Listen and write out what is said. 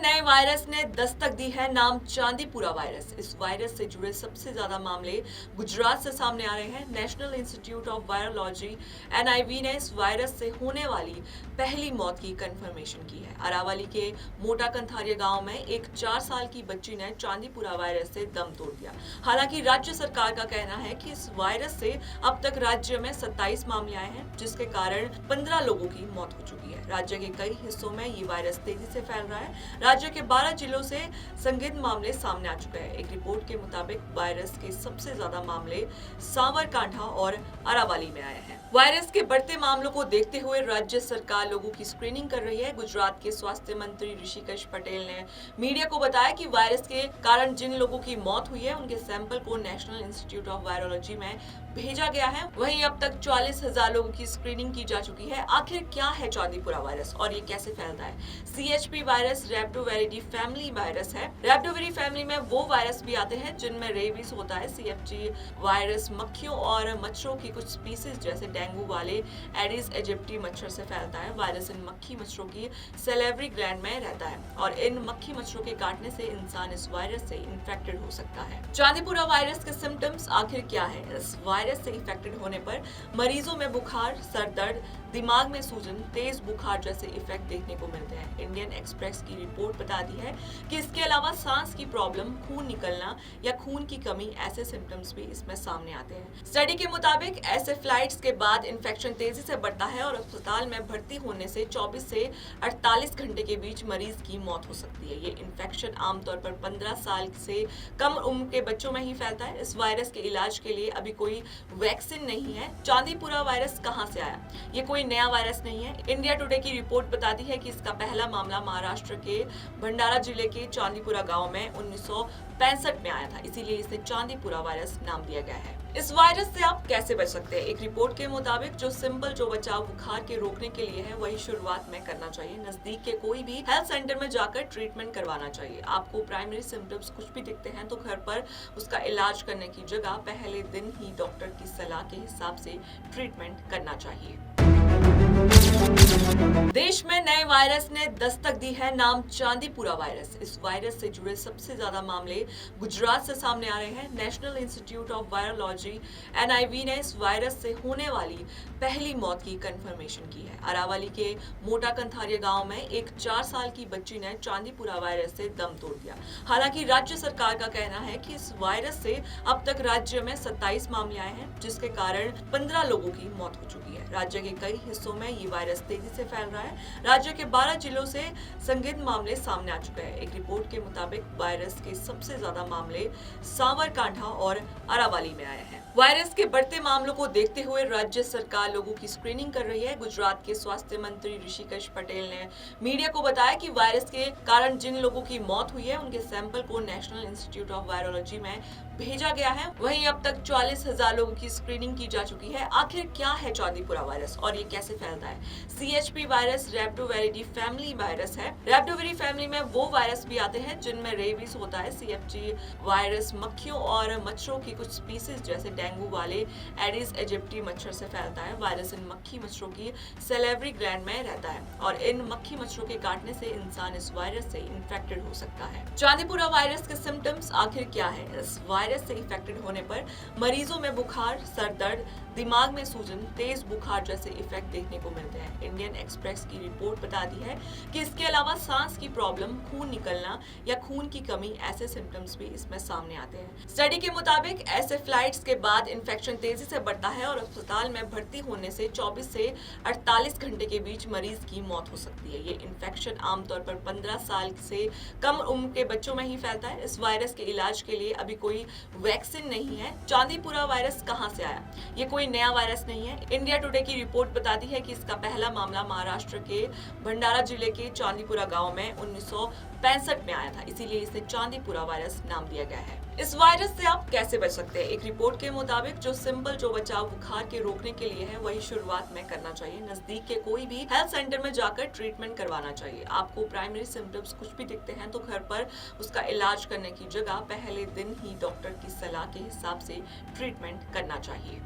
नए वायरस ने दस्तक दी है, नाम चांदीपुरा वायरस। इस वायरस से जुड़े सबसे ज्यादा मामले गुजरात से सामने आ रहे हैं। National institute of virology NIV ने इस वायरस से होने वाली पहली मौत की कंफर्मेशन की है। अरावली के मोटा कंथारिया गांव में एक 4 साल की बच्ची ने चांदीपुरा वायरस से दम तोड़ दिया। हालांकि राज्य सरकार का कहना है कि इस वायरस से अब तक राज्य में 27 मामले आए हैं, जिसके कारण 15 लोगों की मौत हो चुकी है। राज्य के कई हिस्सों में ये वायरस तेजी से फैल रहा है। राज्य के 12 जिलों से संदिग्ध मामले सामने आ चुके हैं। एक रिपोर्ट के मुताबिक वायरस के सबसे ज्यादा मामले सावरकांठा और अरावली में आए हैं। वायरस के बढ़ते मामलों को देखते हुए राज्य सरकार लोगों की स्क्रीनिंग कर रही है। गुजरात के स्वास्थ्य मंत्री ऋषिकेश पटेल ने मीडिया को बताया कि वायरस के कारण जिन लोगों की मौत हुई है, उनके सैंपल को नेशनल इंस्टीट्यूट ऑफ वायरोलॉजी में भेजा गया है। वहीं अब तक 44,000 लोगों की स्क्रीनिंग की जा चुकी है। आखिर क्या है चांदीपुरा वायरस और ये कैसे फैलता है? सीएचपी वायरस रैप्डोविरिडी फैमिली वायरस है। रैप्डोविरी फैमिली में वो वायरस भी आते हैं जिनमें रेबीज होता है। सीएफजी वायरस मक्खियों और मच्छरों की कुछ स्पीसीज जैसे डेंगू वाले एडिस इजिप्टी मच्छर से फैलता है। वायरस इन मक्खी मच्छरों की सैलिवरी ग्लैंड में रहता है और इन मक्खी मच्छरों के काटने से इंसान इस वायरस से इन्फेक्टेड हो सकता है। चांदीपुरा वायरस के सिम्टम्स आखिर क्या है? इस वायरस से इन्फेक्टेड होने पर मरीजों में बुखार, सर दर्द, दिमाग में सूजन, तेज बुखार जैसे इफेक्ट देखने को मिलते हैं। इंडियन एक्सप्रेस की रिपोर्ट बताती है कि इसके अलावा सांस की प्रॉब्लम, खून निकलना या खून की कमी ऐसे सिम्टम्स भी इसमें सामने आते हैं। स्टडी के मुताबिक ऐसे फ्लाइट्स के बाद इन्फेक्शन तेजी से बढ़ता है और अस्पताल में भर्ती होने से 24 से 48 घंटे के बीच मरीज की मौत हो सकती है। ये इन्फेक्शन आमतौर पर 15 साल से कम उम्र के बच्चों में ही फैलता है। इस वायरस के इलाज के लिए अभी कोई वैक्सीन नहीं है। चांदीपुरा वायरस कहां से आया? ये कोई नया वायरस नहीं है। इंडिया टुडे की रिपोर्ट बताती है कि इसका पहला मामला महाराष्ट्र के भंडारा जिले के चांदीपुरा गांव में 1965 में आया था, इसीलिए इसे चांदीपुरा वायरस नाम दिया गया है। इस वायरस से आप कैसे बच सकते हैं? एक रिपोर्ट के मुताबिक जो बचाव बुखार के रोकने के लिए है, वही शुरुआत में करना चाहिए। नजदीक के कोई भी हेल्थ सेंटर में जाकर ट्रीटमेंट करवाना चाहिए। आपको प्राइमरी सिम्टम्स कुछ भी दिखते हैं तो घर पर उसका इलाज करने की जगह पहले दिन ही डॉक्टर की सलाह के हिसाब से ट्रीटमेंट करना चाहिए। देश में नए वायरस ने दस्तक दी है, नाम चांदीपुरा वायरस। इस वायरस से जुड़े सबसे ज्यादा मामले गुजरात से सामने आ रहे हैं। National institute of virology NIV ने इस वायरस से होने वाली पहली मौत की कंफर्मेशन की है। अरावली के मोटा कंथारिया गांव में एक 4 साल की बच्ची ने चांदीपुरा वायरस से दम तोड़ दिया। हालांकि राज्य सरकार का कहना है कि इस वायरस से अब तक राज्य में 27 मामले आए हैं, जिसके कारण 15 लोगों की मौत हो चुकी है। राज्य के कई हिस्सों में ये वायरस तेजी से फैल रहा है। राज्य के 12 जिलों से संदिग्ध मामले सामने आ चुके हैं। एक रिपोर्ट के मुताबिक वायरस के सबसे ज्यादा मामले सावरकांठा और अरावली में आए हैं। वायरस के बढ़ते मामलों को देखते हुए राज्य सरकार लोगों की स्क्रीनिंग कर रही है। गुजरात के स्वास्थ्य मंत्री ऋषिकेश पटेल ने मीडिया को बताया कि वायरस के कारण जिन लोगों की मौत हुई है, उनके सैंपल को नेशनल इंस्टीट्यूट ऑफ वायरोलॉजी में भेजा गया है। वहीं अब तक 44,000 लोगों की स्क्रीनिंग की जा चुकी है। आखिर क्या है चांदीपुरा वायरस और ये कैसे फैलता है? सीएचपी वायरस रैप्डोविरिडी फैमिली वायरस है। रैप्डोविरी फैमिली में वो वायरस भी आते हैं जिनमें रेबीज होता है। सीएफजी वायरस मक्खियों और मच्छरों की कुछ स्पीसीज जैसे डेंगू वाले एडिस इजिप्टी मच्छर से फैलता है। वायरस इन मक्खी मच्छरों की सैलिवरी ग्लैंड में रहता है और इन मक्खी मच्छरों के काटने से इंसान इस वायरस से इन्फेक्टेड हो सकता है। चांदीपुरा वायरस के सिम्टम्स आखिर क्या है? इस वायरस से इन्फेक्टेड होने पर मरीजों में बुखार, सर दर्द, दिमाग में सूजन, तेज बुखार जैसे इफेक्ट देखने को मिलते हैं। इंडियन एक्सप्रेस की रिपोर्ट बताती है कि इसके अलावा सांस की प्रॉब्लम, खून निकलना या खून की कमी ऐसे सिम्टम्स भी इसमें सामने आते हैं। स्टडी के मुताबिक ऐसे फ्लाइट्स के बाद इन्फेक्शन तेजी से बढ़ता है और अस्पताल में भर्ती होने से 24 से 48 घंटे के बीच मरीज की मौत हो सकती है। ये इन्फेक्शन आमतौर पर 15 साल से कम उम्र के बच्चों में ही फैलता है। इस वायरस के इलाज के लिए अभी कोई वैक्सीन नहीं है। चांदीपुरा वायरस कहां से आया? ये कोई नया वायरस नहीं है। इंडिया टुडे की रिपोर्ट बताती है कि इसका पहला मामला महाराष्ट्र के भंडारा जिले के चांदीपुरा गांव में 1965 में आया था, इसीलिए इसे चांदीपुरा वायरस नाम दिया गया है। इस वायरस से आप कैसे बच सकते हैं? एक रिपोर्ट के मुताबिक जो बचाव बुखार के रोकने के लिए है, वही शुरुआत में करना चाहिए। नजदीक के कोई भी हेल्थ सेंटर में जाकर ट्रीटमेंट करवाना चाहिए। आपको प्राइमरी सिम्टम्स कुछ भी दिखते हैं तो घर पर उसका इलाज करने की जगह पहले दिन ही डॉक्टर की सलाह के हिसाब से ट्रीटमेंट करना चाहिए।